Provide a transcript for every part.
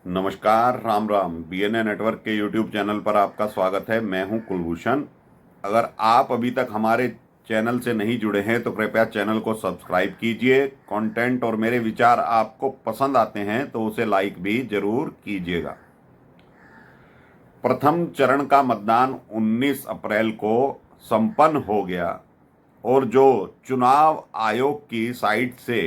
नमस्कार, Ram Ram. BNA network के YouTube channel पर आपका स्वागत है। मैं हूं कुलभूषण। अगर आप अभी तक हमारे चैनल से नहीं जुड़े हैं तो कृपया चैनल को सब्सक्राइब कीजिए। कंटेंट और मेरे विचार आपको पसंद आते हैं तो उसे लाइक भी जरूर कीजिएगा। प्रथम चरण का मतदान 19 अप्रैल को संपन्न हो गया और जो चुनाव आयोग की साइट से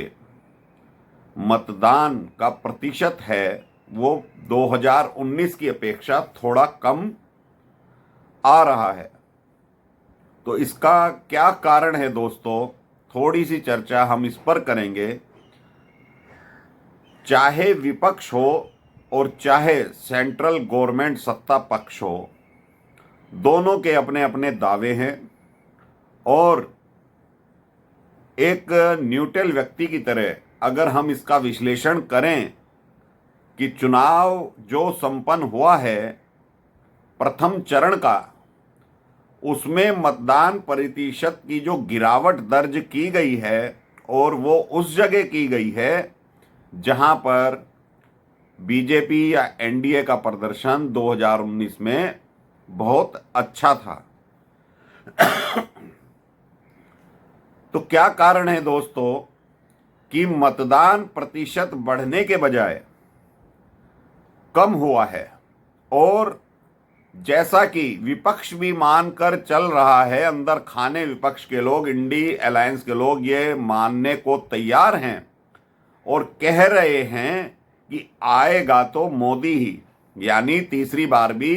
मतदान का प्रतिशत है वो 2019 की अपेक्षा थोड़ा कम आ रहा है। तो इसका क्या कारण है दोस्तों, थोड़ी सी चर्चा हम इस पर करेंगे। चाहे विपक्ष हो और चाहे सेंट्रल गवर्नमेंट सत्ता पक्ष हो, दोनों के अपने अपने दावे हैं और एक न्यूट्रल व्यक्ति की तरह अगर हम इसका विश्लेषण करें कि चुनाव जो संपन्न हुआ है प्रथम चरण का, उसमें मतदान प्रतिशत की जो गिरावट दर्ज की गई है और वो उस जगह की गई है जहां पर बीजेपी या एनडीए का प्रदर्शन 2019 में बहुत अच्छा था। तो क्या कारण है दोस्तों कि मतदान प्रतिशत बढ़ने के बजाय कम हुआ है? और जैसा कि विपक्ष भी मानकर चल रहा है, अंदर खाने विपक्ष के लोग, इंडी अलायंस के लोग ये मानने को तैयार हैं और कह रहे हैं कि आएगा तो मोदी ही, यानी तीसरी बार भी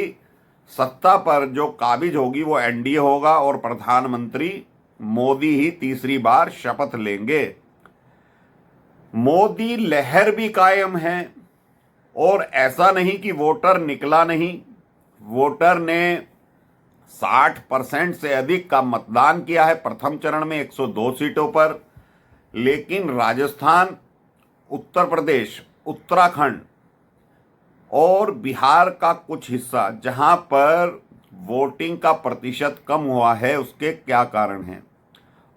सत्ता पर जो काबिज होगी वो एनडीए होगा और प्रधानमंत्री मोदी ही तीसरी बार शपथ लेंगे। मोदी लहर भी कायम है और ऐसा नहीं कि वोटर निकला नहीं। वोटर ने 60% से अधिक का मतदान किया है प्रथम चरण में 102 सीटों पर। लेकिन राजस्थान, उत्तर प्रदेश, उत्तराखंड और बिहार का कुछ हिस्सा जहां पर वोटिंग का प्रतिशत कम हुआ है, उसके क्या कारण हैं?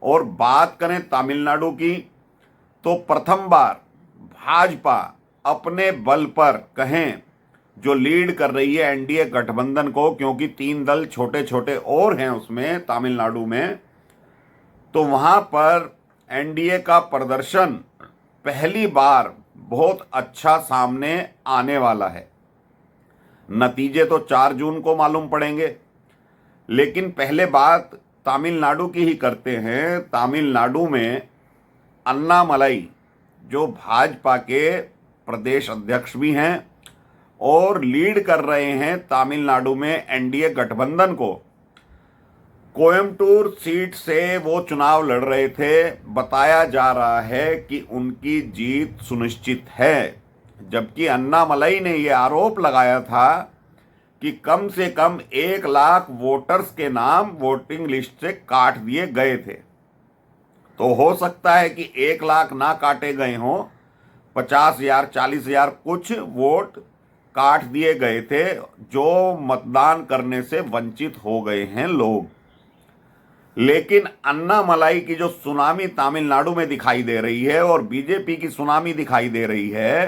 और बात करें तमिलनाडु की, तो प्रथम बार भाजपा अपने बल पर कहें जो लीड कर रही है एनडीए गठबंधन को, क्योंकि 3 दल छोटे छोटे और हैं उसमें तमिलनाडु में, तो वहां पर एनडीए का प्रदर्शन पहली बार बहुत अच्छा सामने आने वाला है। नतीजे तो 4 जून को मालूम पड़ेंगे, लेकिन पहले बात तमिलनाडु की ही करते हैं। तमिलनाडु में अन्नामलाई जो भाजपा के प्रदेश अध्यक्ष भी हैं और लीड कर रहे हैं तमिलनाडु में एनडीए गठबंधन को, कोयम्बटूर सीट से वो चुनाव लड़ रहे थे। बताया जा रहा है कि उनकी जीत सुनिश्चित है, जबकि अन्नामलाई ने ये आरोप लगाया था कि कम से कम 1 लाख वोटर्स के नाम वोटिंग लिस्ट से काट दिए गए थे। तो हो सकता है कि 1 लाख ना काटे गए हों, 50,000 40,000 कुछ वोट काट दिए गए थे जो मतदान करने से वंचित हो गए हैं लोग। लेकिन अन्नामलाई की जो सुनामी तमिलनाडु में दिखाई दे रही है और बीजेपी की सुनामी दिखाई दे रही है,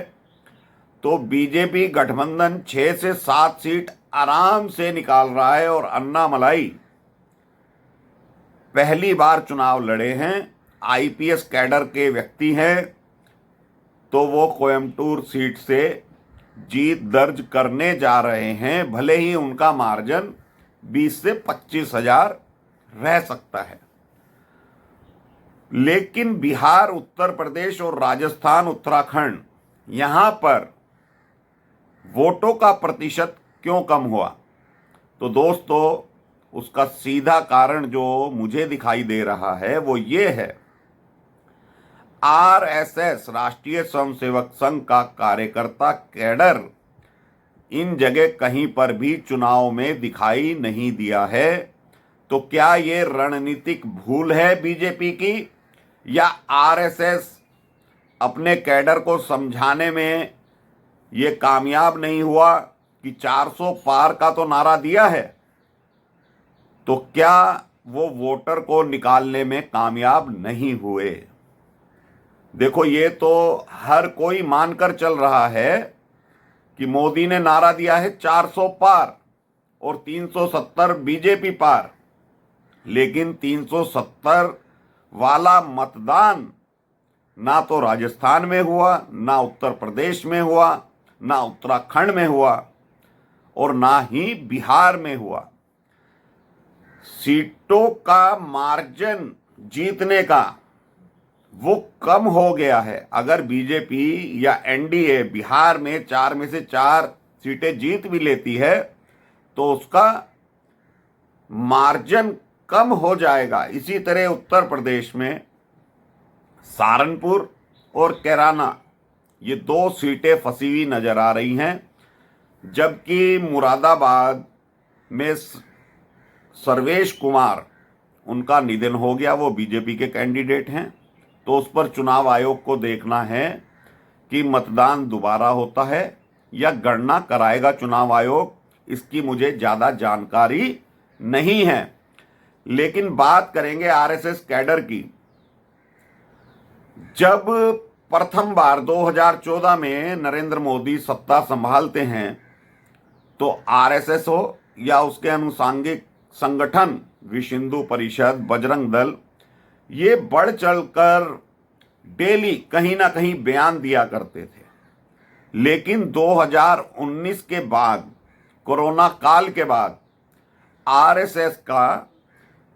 तो बीजेपी गठबंधन 6 से 7 सीट आराम से निकाल रहा है और अन्नामलाई पहली बार चुनाव लड़े हैं, आईपीएस कैडर के व्यक्ति हैं, तो वो कोयम्बटूर सीट से जीत दर्ज करने जा रहे हैं। भले ही उनका मार्जिन 20 से 25,000 रह सकता है, लेकिन बिहार, उत्तर प्रदेश और राजस्थान, उत्तराखंड, यहां पर वोटों का प्रतिशत क्यों कम हुआ? तो दोस्तों, उसका सीधा कारण जो मुझे दिखाई दे रहा है वो ये है, आरएसएस, राष्ट्रीय स्वयंसेवक संघ का कार्यकर्ता कैडर इन जगह कहीं पर भी चुनाव में दिखाई नहीं दिया है। तो क्या ये रणनीतिक भूल है बीजेपी की, या आरएसएस अपने कैडर को समझाने में ये कामयाब नहीं हुआ कि 400 पार का तो नारा दिया है, तो क्या वो वोटर को निकालने में कामयाब नहीं हुए? देखो, ये तो हर कोई मानकर चल रहा है कि मोदी ने नारा दिया है 400 पार और 370 बीजेपी पार, लेकिन 370 वाला मतदान ना तो राजस्थान में हुआ, ना उत्तर प्रदेश में हुआ, ना उत्तराखंड में हुआ और ना ही बिहार में हुआ। सीटों का मार्जिन जीतने का वो कम हो गया है। अगर बीजेपी या एनडीए बिहार में 4 में से 4 सीटें जीत भी लेती है तो उसका मार्जिन कम हो जाएगा। इसी तरह उत्तर प्रदेश में सहारनपुर और कैराना ये 2 सीटें फंसी हुई नजर आ रही हैं, जबकि मुरादाबाद में सर्वेश कुमार उनका निधन हो गया, वो बीजेपी के कैंडिडेट हैं। तो उस पर चुनाव आयोग को देखना है कि मतदान दोबारा होता है या गणना कराएगा चुनाव आयोग, इसकी मुझे ज़्यादा जानकारी नहीं है। लेकिन बात करेंगे आरएसएस कैडर की। जब प्रथम बार 2014 में नरेंद्र मोदी सत्ता संभालते हैं तो आरएसएस हो या उसके अनुसांगिक संगठन विश्व हिंदू परिषद, बजरंग दल, ये बढ़ चढ़कर डेली कहीं ना कहीं बयान दिया करते थे। लेकिन 2019 के बाद, कोरोना काल के बाद आरएसएस का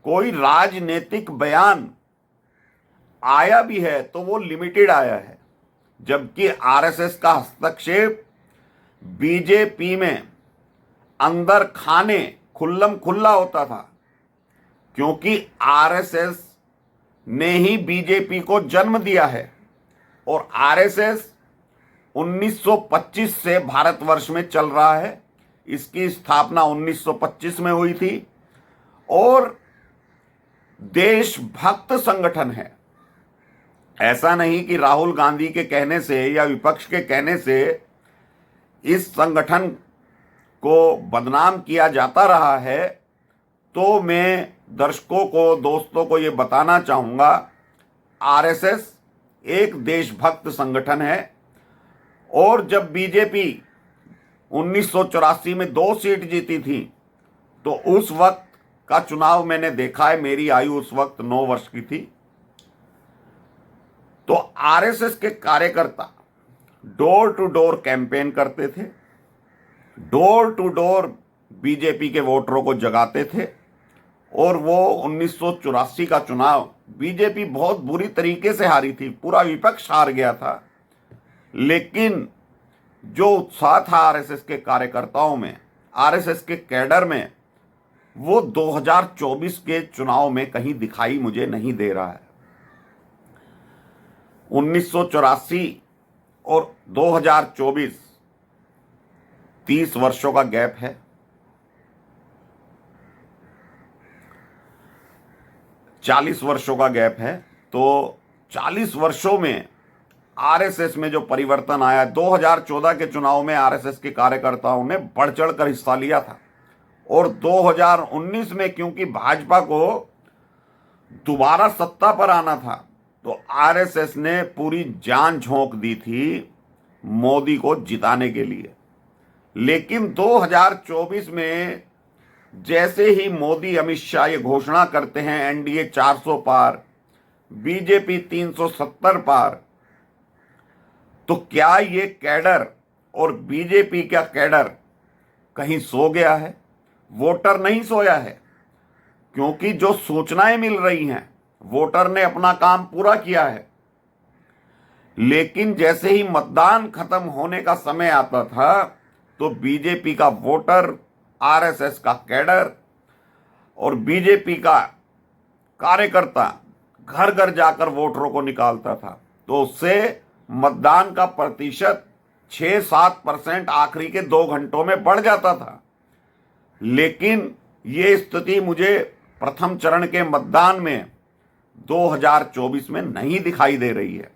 कोई राजनीतिक बयान आया भी है तो वो लिमिटेड आया है, जबकि आरएसएस का हस्तक्षेप बीजेपी में अंदर खाने खुल्लम खुल्ला होता था, क्योंकि आरएसएस ने ही बीजेपी को जन्म दिया है और आरएसएस 1925 से भारतवर्ष में चल रहा है। इसकी स्थापना 1925 में हुई थी और देशभक्त संगठन है। ऐसा नहीं कि राहुल गांधी के कहने से या विपक्ष के कहने से इस संगठन को बदनाम किया जाता रहा है। तो मैं दर्शकों को, दोस्तों को ये बताना चाहूँगा, आरएसएस एक देशभक्त संगठन है और जब बीजेपी 1984 में 2 सीट जीती थी तो उस वक्त का चुनाव मैंने देखा है। मेरी आयु उस वक्त 9 वर्ष की थी। तो आरएसएस के कार्यकर्ता डोर टू डोर कैंपेन करते थे, डोर टू डोर बीजेपी के वोटरों को जगाते थे और वो 1984 का चुनाव बीजेपी बहुत बुरी तरीके से हारी थी, पूरा विपक्ष हार गया था। लेकिन जो उत्साह था आरएसएस के कार्यकर्ताओं में, आरएसएस के कैडर में, वो 2024 के चुनाव में कहीं दिखाई मुझे नहीं दे रहा है। 1984 और 2024 30 वर्षों का गैप है। 40 वर्षों का गैप है। तो 40 वर्षों में आरएसएस में जो परिवर्तन आया, 2014 के चुनाव में आरएसएस के कार्यकर्ताओं ने बढ़ चढ़कर हिस्सा लिया था और 2019 में क्योंकि भाजपा को दोबारा सत्ता पर आना था तो आरएसएस ने पूरी जान झोंक दी थी मोदी को जिताने के लिए। लेकिन 2024 में जैसे ही मोदी, अमित शाह ये घोषणा करते हैं एनडीए 400 पार, बीजेपी 370 पार, तो क्या ये कैडर और बीजेपी का कैडर कहीं सो गया है? वोटर नहीं सोया है, क्योंकि जो सूचनाएं मिल रही हैं वोटर ने अपना काम पूरा किया है। लेकिन जैसे ही मतदान खत्म होने का समय आता था तो बीजेपी का वोटर, आरएसएस का कैडर और बीजेपी का कार्यकर्ता घर घर जाकर वोटरों को निकालता था। तो उससे मतदान का प्रतिशत 6-7% आखिरी के 2 घंटों में बढ़ जाता था। लेकिन ये स्थिति मुझे प्रथम चरण के मतदान में 2024 में नहीं दिखाई दे रही है।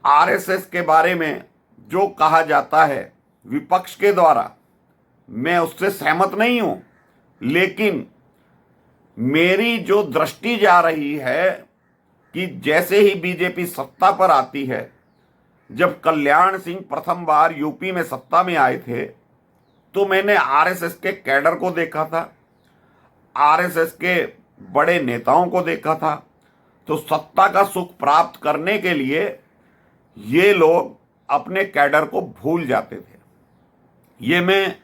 आरएसएस के बारे में जो कहा जाता है विपक्ष के द्वारा, मैं उससे सहमत नहीं हूं। लेकिन मेरी जो दृष्टि जा रही है कि जैसे ही बीजेपी सत्ता पर आती है जब कल्याण सिंह प्रथम बार यूपी में सत्ता में आए थे तो मैंने आरएसएस के कैडर को देखा था, आरएसएस के बड़े नेताओं को देखा था। तो सत्ता का सुख प्राप्त करने के लिए ये लोग अपने कैडर को भूल जाते थे। ये मैं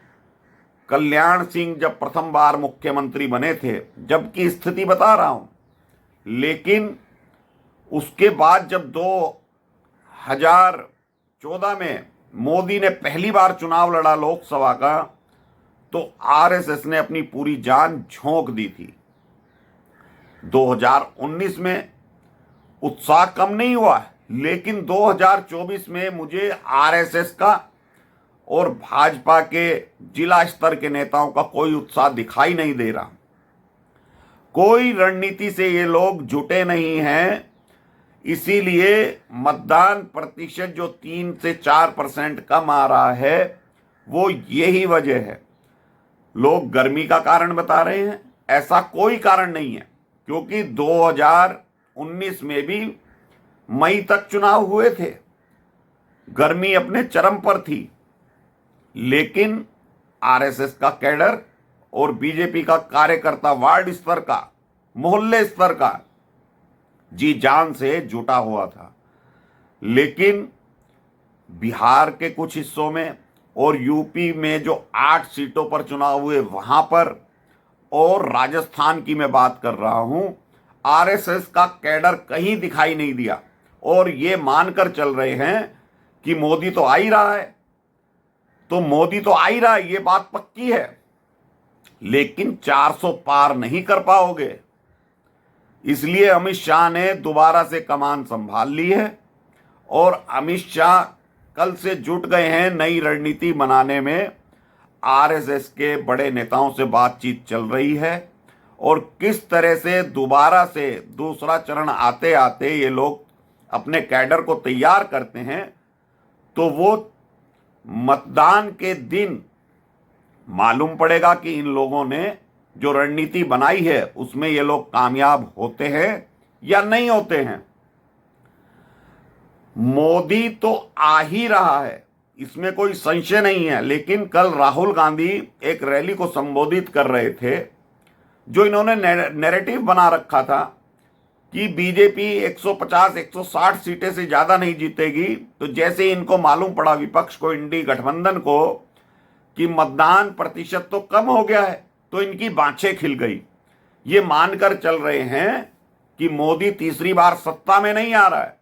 कल्याण सिंह जब प्रथम बार मुख्यमंत्री बने थे जब की स्थिति बता रहा हूं। लेकिन उसके बाद जब 2014 में मोदी ने पहली बार चुनाव लड़ा लोकसभा का, तो आरएसएस ने अपनी पूरी जान झोंक दी थी। 2019 में उत्साह कम नहीं हुआ, लेकिन 2024 में मुझे आरएसएस का और भाजपा के जिला स्तर के नेताओं का कोई उत्साह दिखाई नहीं दे रहा। कोई रणनीति से ये लोग जुटे नहीं हैं, इसीलिए मतदान प्रतिशत जो 3 से 4% कम आ रहा है वो यही वजह है। लोग गर्मी का कारण बता रहे हैं, ऐसा कोई कारण नहीं है, क्योंकि 2019 में भी मई तक चुनाव हुए थे, गर्मी अपने चरम पर थी, लेकिन आरएसएस का कैडर और बीजेपी का कार्यकर्ता वार्ड स्तर का, मोहल्ले स्तर का जी जान से जुटा हुआ था। लेकिन बिहार के कुछ हिस्सों में और यूपी में जो 8 सीटों पर चुनाव हुए वहां पर, और राजस्थान की मैं बात कर रहा हूं, आरएसएस का कैडर कहीं दिखाई नहीं दिया। और ये मानकर चल रहे हैं कि मोदी तो आ ही रहा है, तो मोदी तो आ ही रहा है, ये बात पक्की है, लेकिन 400 पार नहीं कर पाओगे। इसलिए अमित शाह ने दोबारा से कमान संभाल ली है और अमित शाह कल से जुट गए हैं नई रणनीति बनाने में। आरएसएस के बड़े नेताओं से बातचीत चल रही है और किस तरह से दोबारा से दूसरा चरण आते आते ये लोग अपने कैडर को तैयार करते हैं, तो वो मतदान के दिन मालूम पड़ेगा कि इन लोगों ने जो रणनीति बनाई है उसमें ये लोग कामयाब होते हैं या नहीं होते हैं। मोदी तो आ ही रहा है, इसमें कोई संशय नहीं है। लेकिन कल राहुल गांधी एक रैली को संबोधित कर रहे थे, जो इन्होंने नैरेटिव बना रखा था कि बीजेपी 150-160 सीटें से ज्यादा नहीं जीतेगी। तो जैसे इनको मालूम पड़ा विपक्ष को, इंडी गठबंधन को, कि मतदान प्रतिशत तो कम हो गया है, तो इनकी बाँछें खिल गई। ये मानकर चल रहे हैं कि मोदी तीसरी बार सत्ता में नहीं आ रहा है।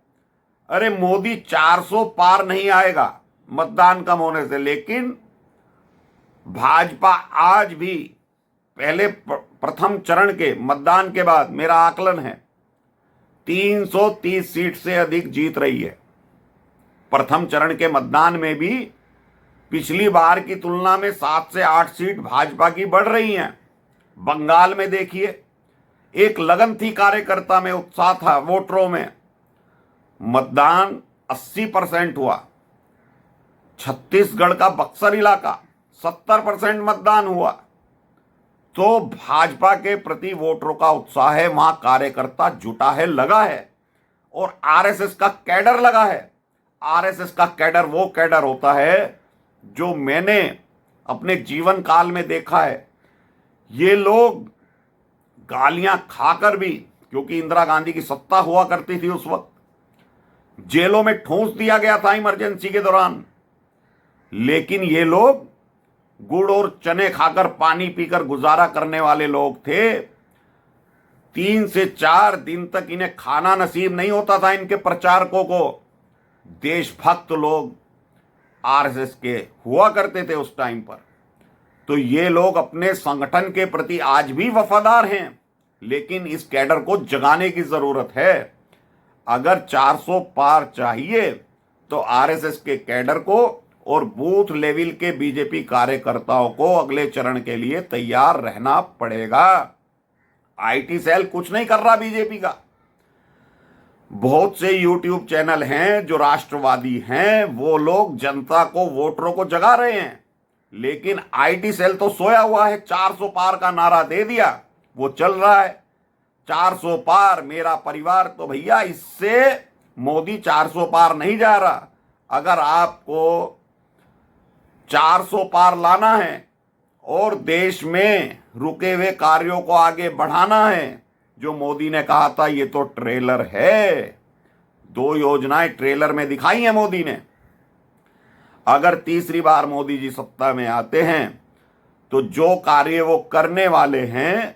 अरे मोदी 400 पार नहीं आएगा मतदान कम होने से, लेकिन भाजपा आज भी पहले प्रथम चरण के मतदान के बाद मेरा आकलन है 330 सीट से अधिक जीत रही है। प्रथम चरण के मतदान में भी पिछली बार की तुलना में 7 से 8 सीट भाजपा की बढ़ रही हैं। बंगाल में देखिए, एक लगन थी कार्यकर्ता में, उत्साह था वोटरों में, मतदान 80% हुआ। छत्तीसगढ़ का बक्सर इलाका 70% मतदान हुआ। तो भाजपा के प्रति वोटरों का उत्साह है, वहां कार्यकर्ता जुटा है, लगा है, और आरएसएस का कैडर लगा है। आरएसएस का कैडर वो कैडर होता है जो मैंने अपने जीवन काल में देखा है। ये लोग गालियां खाकर भी, क्योंकि इंदिरा गांधी की सत्ता हुआ करती थी उस वक्त, जेलों में ठूंस दिया गया था इमरजेंसी के दौरान, लेकिन ये लोग गुड़ और चने खाकर पानी पीकर गुजारा करने वाले लोग थे। 3 से 4 दिन तक इन्हें खाना नसीब नहीं होता था इनके प्रचारकों को। देशभक्त लोग आरएसएस के हुआ करते थे उस टाइम पर। तो ये लोग अपने संगठन के प्रति आज भी वफादार हैं, लेकिन इस कैडर को जगाने की जरूरत है। अगर 400 पार चाहिए तो आरएसएस के कैडर को और बूथ लेवल के बीजेपी कार्यकर्ताओं को अगले चरण के लिए तैयार रहना पड़ेगा। आईटी सेल कुछ नहीं कर रहा बीजेपी का। बहुत से यूट्यूब चैनल हैं जो राष्ट्रवादी हैं, वो लोग जनता को, वोटरों को जगा रहे हैं, लेकिन आईटी सेल तो सोया हुआ है। 400 पार का नारा दे दिया, वो चल रहा है 400 पार मेरा परिवार। तो भैया, इससे मोदी 400 पार नहीं जा रहा। अगर आपको 400 पार लाना है और देश में रुके हुए कार्यों को आगे बढ़ाना है, जो मोदी ने कहा था ये तो ट्रेलर है, 2 योजनाएं ट्रेलर में दिखाई हैं मोदी ने। अगर तीसरी बार मोदी जी सत्ता में आते हैं तो जो कार्य वो करने वाले हैं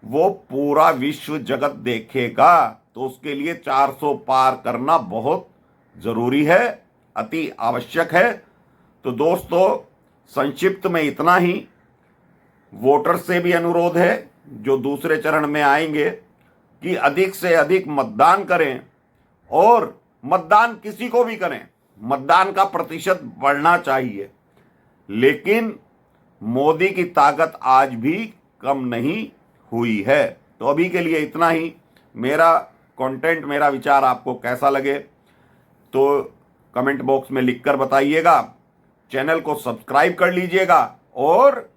वो पूरा विश्व जगत देखेगा। तो उसके लिए 400 पार करना बहुत जरूरी है, अति आवश्यक है। तो दोस्तों, संक्षिप्त में इतना ही। वोटर से भी अनुरोध है जो दूसरे चरण में आएंगे कि अधिक से अधिक मतदान करें, और मतदान किसी को भी करें, मतदान का प्रतिशत बढ़ना चाहिए, लेकिन मोदी की ताकत आज भी कम नहीं हुई है। तो अभी के लिए इतना ही। मेरा कंटेंट, मेरा विचार आपको कैसा लगे तो कमेंट बॉक्स में लिखकर बताइएगा। चैनल को सब्सक्राइब कर लीजिएगा और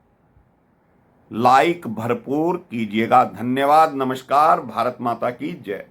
लाइक भरपूर कीजिएगा। धन्यवाद। नमस्कार। भारत माता की जय।